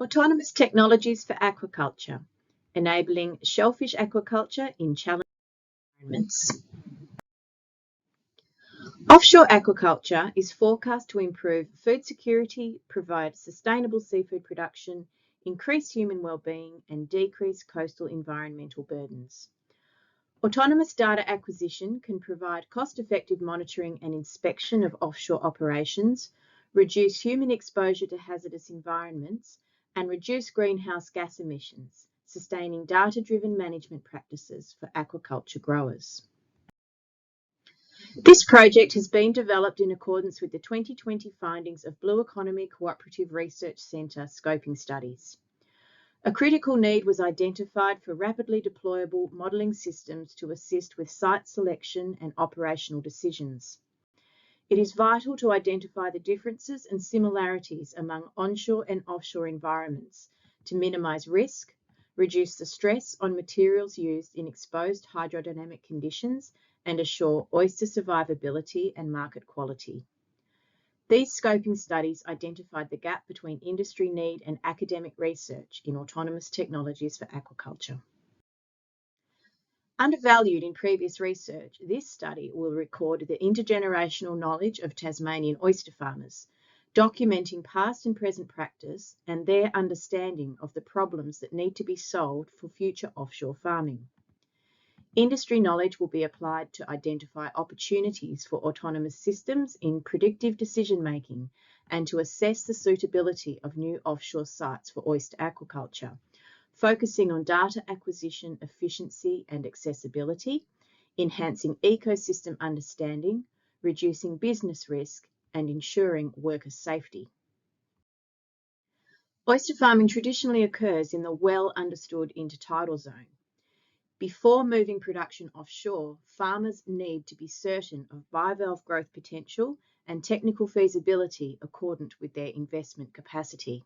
Autonomous technologies for aquaculture, enabling shellfish aquaculture in challenging environments. Offshore aquaculture is forecast to improve food security, provide sustainable seafood production, increase human well-being, and decrease coastal environmental burdens. Autonomous data acquisition can provide cost-effective monitoring and inspection of offshore operations, reduce human exposure to hazardous environments, and reduce greenhouse gas emissions, sustaining data-driven management practices for aquaculture growers. This project has been developed in accordance with the 2020 findings of Blue Economy Cooperative Research Centre scoping studies. A critical need was identified for rapidly deployable modelling systems to assist with site selection and operational decisions. It is vital to identify the differences and similarities among onshore and offshore environments to minimise risk, reduce the stress on materials used in exposed hydrodynamic conditions, and assure oyster survivability and market quality. These scoping studies identified the gap between industry need and academic research in autonomous technologies for aquaculture. Undervalued in previous research, this study will record the intergenerational knowledge of Tasmanian oyster farmers, documenting past and present practice and their understanding of the problems that need to be solved for future offshore farming. Industry knowledge will be applied to identify opportunities for autonomous systems in predictive decision-making and to assess the suitability of new offshore sites for oyster aquaculture, focusing on data acquisition, efficiency and accessibility, enhancing ecosystem understanding, reducing business risk, and ensuring worker safety. Oyster farming traditionally occurs in the well-understood intertidal zone. Before moving production offshore, farmers need to be certain of bivalve growth potential and technical feasibility accordant with their investment capacity.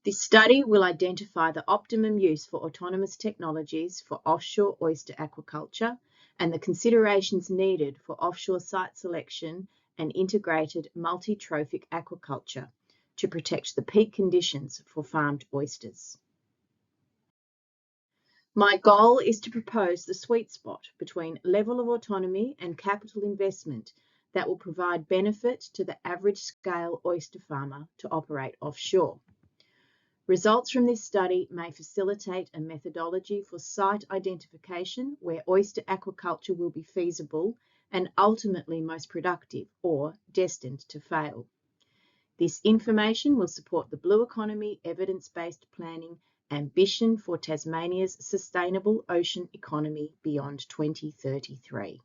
This study will identify the optimum use for autonomous technologies for offshore oyster aquaculture and the considerations needed for offshore site selection and integrated multi-trophic aquaculture to protect the peak conditions for farmed oysters. My goal is to propose the sweet spot between level of autonomy and capital investment that will provide benefit to the average scale oyster farmer to operate offshore. Results from this study may facilitate a methodology for site identification where oyster aquaculture will be feasible and ultimately most productive or destined to fail. This information will support the Blue Economy evidence-based planning ambition for Tasmania's sustainable ocean economy beyond 2033.